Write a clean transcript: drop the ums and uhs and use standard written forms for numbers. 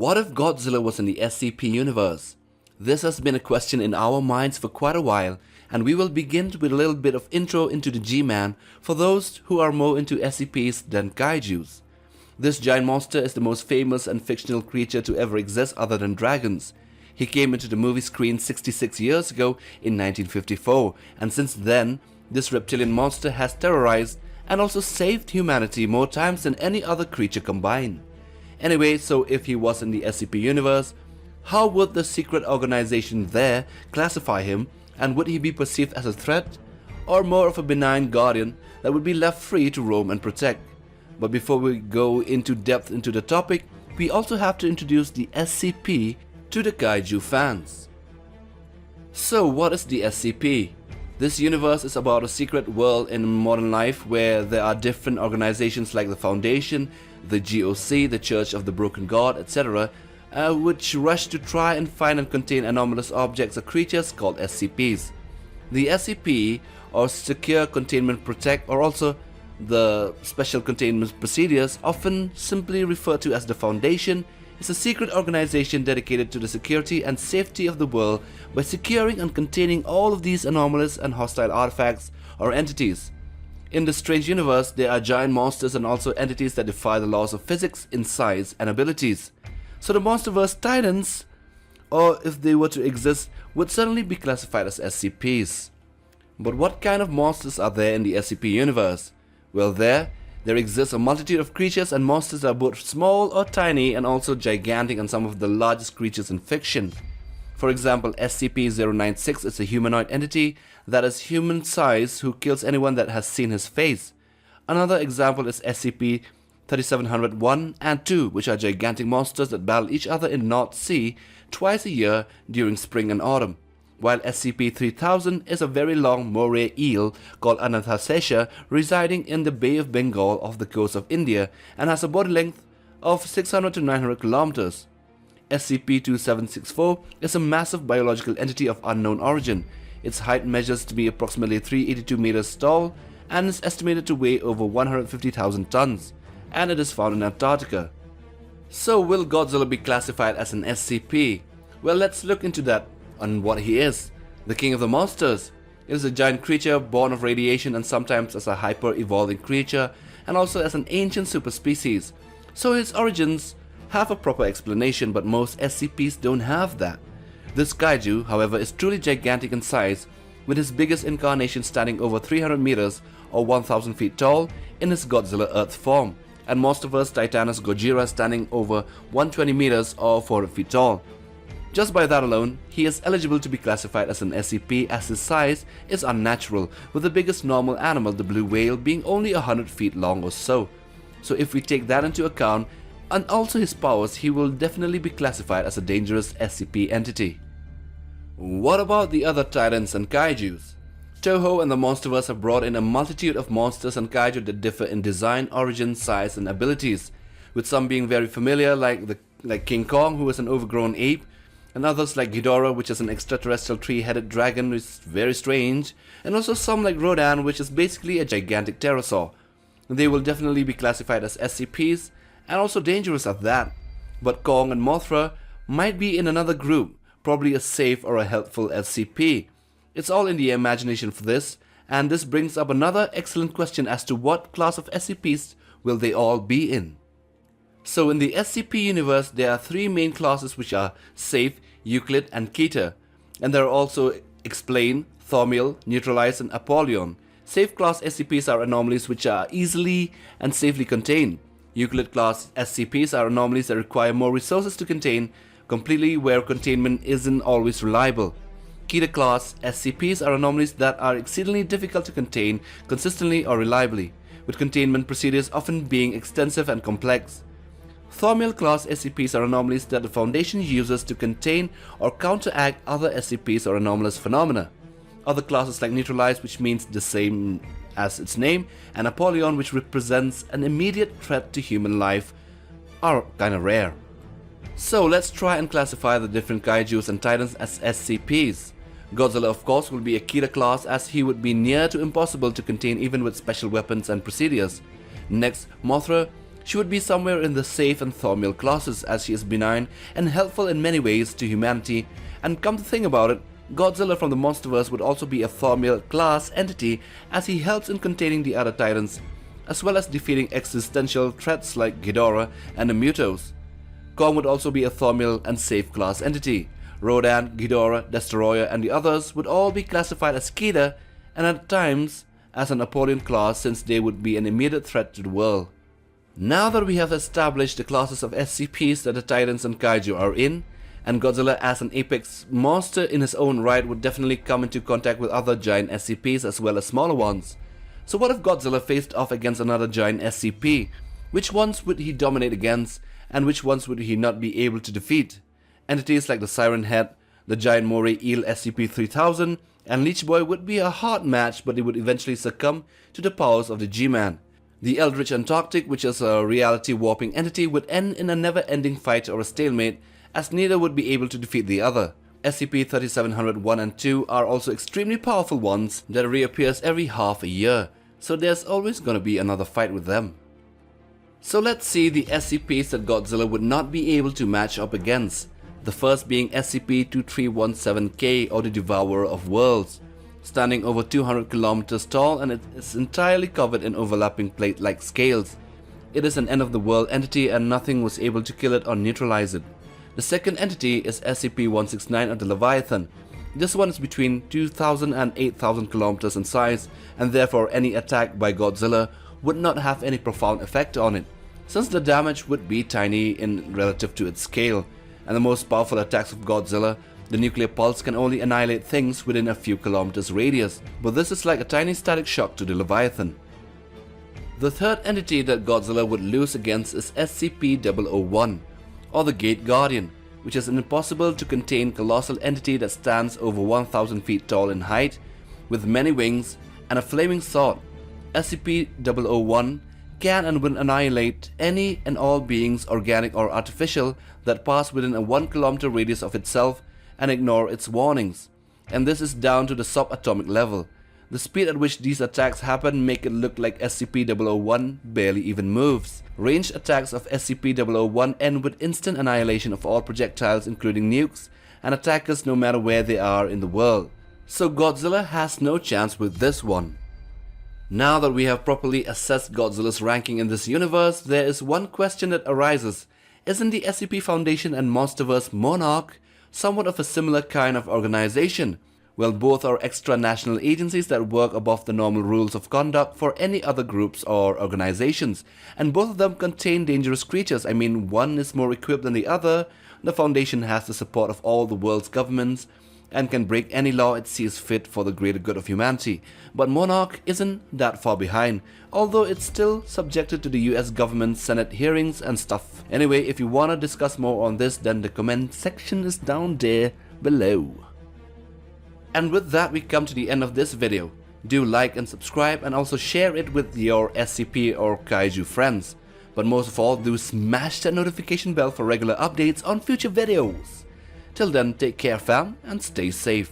What if Godzilla was in the SCP universe? This has been a question in our minds for quite a while, and we will begin with a little bit of intro into the G-Man for those who are more into SCPs than Kaijus. This giant monster is the most famous and fictional creature to ever exist other than dragons. He came into the movie screen 66 years ago in 1954, and since then, this reptilian monster has terrorized and also saved humanity more times than any other creature combined. Anyway, so if he was in the SCP universe, how would the secret organization there classify him, and would he be perceived as a threat, or more of a benign guardian that would be left free to roam and protect? But before we go into depth into the topic, we also have to introduce the SCP to the Kaiju fans. So what is the SCP? This universe is about a secret world in modern life where there are different organizations like the Foundation, the GOC, the Church of the Broken God, etc., which rush to try and find and contain anomalous objects or creatures called SCPs. The SCP, or Secure Containment Protect, or also the Special Containment Procedures, often simply referred to as the Foundation, is a secret organization dedicated to the security and safety of the world by securing and containing all of these anomalous and hostile artifacts or entities. In the strange universe, there are giant monsters and also entities that defy the laws of physics in size and abilities. So the monsterverse titans, or if they were to exist, would certainly be classified as SCPs. But what kind of monsters are there in the SCP universe? Well, there exists a multitude of creatures and monsters that are both small or tiny and also gigantic, and some of the largest creatures in fiction. For example, SCP-096 is a humanoid entity that is human size who kills anyone that has seen his face. Another example is SCP-3701 and 2, which are gigantic monsters that battle each other in North Sea twice a year during spring and autumn. While SCP-3000 is a very long moray eel called unnatural residing in the Bay of Bengal off the coast of India and has a body length of 600 to 900 kilometers. SCP-2764 is a massive biological entity of unknown origin. Its height measures to be approximately 382 meters tall and is estimated to weigh over 150,000 tons, and it is found in Antarctica. So will Godzilla be classified as an SCP? Well, let's look into that and what he is. The king of the monsters. It is a giant creature born of radiation and sometimes as a hyper-evolving creature and also as an ancient superspecies. So his origins have a proper explanation, but most SCPs don't have that. This Kaiju, however, is truly gigantic in size, with his biggest incarnation standing over 300 meters or 1,000 feet tall in his Godzilla Earth form, and monsterverse titanus Gojira standing over 120 meters or 400 feet tall. Just by that alone, he is eligible to be classified as an SCP as his size is unnatural, with the biggest normal animal, the blue whale, being only 100 feet long or so. So if we take that into account, and also his powers, he will definitely be classified as a dangerous SCP entity. What about the other titans and kaijus? Toho and the Monsterverse have brought in a multitude of monsters and kaiju that differ in design, origin, size and abilities, with some being very familiar like King Kong, who is an overgrown ape, and others like Ghidorah, which is an extraterrestrial three-headed dragon, which is very strange, and also some like Rodan, which is basically a gigantic pterosaur. They will definitely be classified as SCPs, and also dangerous at that. But Kong and Mothra might be in another group, probably a safe or a helpful SCP. It's all in the imagination for this, and this brings up another excellent question as to what class of SCPs will they all be in. So in the SCP universe, there are three main classes, which are Safe, Euclid and Keter, and there are also Explain, Thaumiel, Neutralize and Apollyon. Safe class SCPs are anomalies which are easily and safely contained. Euclid class SCPs are anomalies that require more resources to contain completely, where containment isn't always reliable. Keter class SCPs are anomalies that are exceedingly difficult to contain consistently or reliably, with containment procedures often being extensive and complex. Thaumiel class SCPs are anomalies that the Foundation uses to contain or counteract other SCPs or anomalous phenomena. Other classes like Neutralize, which means the same as its name, and Apollyon, which represents an immediate threat to human life, are kinda rare. So let's try and classify the different kaijus and titans as SCPs. Godzilla, of course, will be a Keter class, as he would be near to impossible to contain even with special weapons and procedures. Next, Mothra She would be somewhere in the safe and thornmeal classes, as she is benign and helpful in many ways to humanity, and come to think about it, Godzilla from the monsterverse would also be a thornmeal class entity, as he helps in containing the other titans, as well as defeating existential threats like Ghidorah and the Mutos. Kong would also be a thornmeal and safe class entity. Rodan, Ghidorah, Destroyer and the others would all be classified as Kida, and at times as an Apollyon class, since they would be an immediate threat to the world. Now that we have established the classes of SCPs that the Titans and Kaiju are in, and Godzilla as an apex monster in his own right would definitely come into contact with other giant SCPs as well as smaller ones. So what if Godzilla faced off against another giant SCP? Which ones would he dominate against, and which ones would he not be able to defeat? Entities like the Siren Head, the giant moray eel SCP-3000, and Leech Boy would be a hard match, but they would eventually succumb to the powers of the G-Man. The Eldritch Antarctic, which is a reality warping entity, would end in a never-ending fight or a stalemate, as neither would be able to defeat the other. SCP-3701 and 2 are also extremely powerful ones that reappears every half a year, so there's always gonna be another fight with them. So let's see the SCPs that Godzilla would not be able to match up against. The first being SCP-2317K, or the Devourer of Worlds. Standing over 200 kilometers tall, and it is entirely covered in overlapping plate-like scales. It is an end-of-the-world entity and nothing was able to kill it or neutralize it. The second entity is SCP-169 of the Leviathan. This one is between 2,000 and 8,000 kilometers in size, and therefore any attack by Godzilla would not have any profound effect on it, since the damage would be tiny in relative to its scale, and the most powerful attacks of Godzilla, the nuclear pulse, can only annihilate things within a few kilometers radius, but this is like a tiny static shock to the Leviathan. The third entity that Godzilla would lose against is SCP-001, or the Gate Guardian, which is an impossible to contain colossal entity that stands over 1,000 feet tall in height, with many wings and a flaming sword. SCP-001 can and will annihilate any and all beings, organic or artificial, that pass within a 1 kilometer radius of itself and ignore its warnings, and this is down to the subatomic level. The speed at which these attacks happen make it look like SCP-001 barely even moves. Ranged attacks of SCP-001 end with instant annihilation of all projectiles, including nukes, and attackers no matter where they are in the world. So Godzilla has no chance with this one. Now that we have properly assessed Godzilla's ranking in this universe, there is one question that arises. Isn't the SCP Foundation and Monsterverse Monarch somewhat of a similar kind of organization? Well, both are extra-national agencies that work above the normal rules of conduct for any other groups or organizations, and both of them contain dangerous creatures. I mean, one is more equipped than the other. The Foundation has the support of all the world's governments and can break any law it sees fit for the greater good of humanity, but Monarch isn't that far behind, although it's still subjected to the US government, Senate hearings and stuff. Anyway, if you wanna discuss more on this, then the comment section is down there below. And with that, we come to the end of this video. Do like and subscribe, and also share it with your SCP or Kaiju friends. But most of all, do smash that notification bell for regular updates on future videos. Till then, take care fam, and stay safe.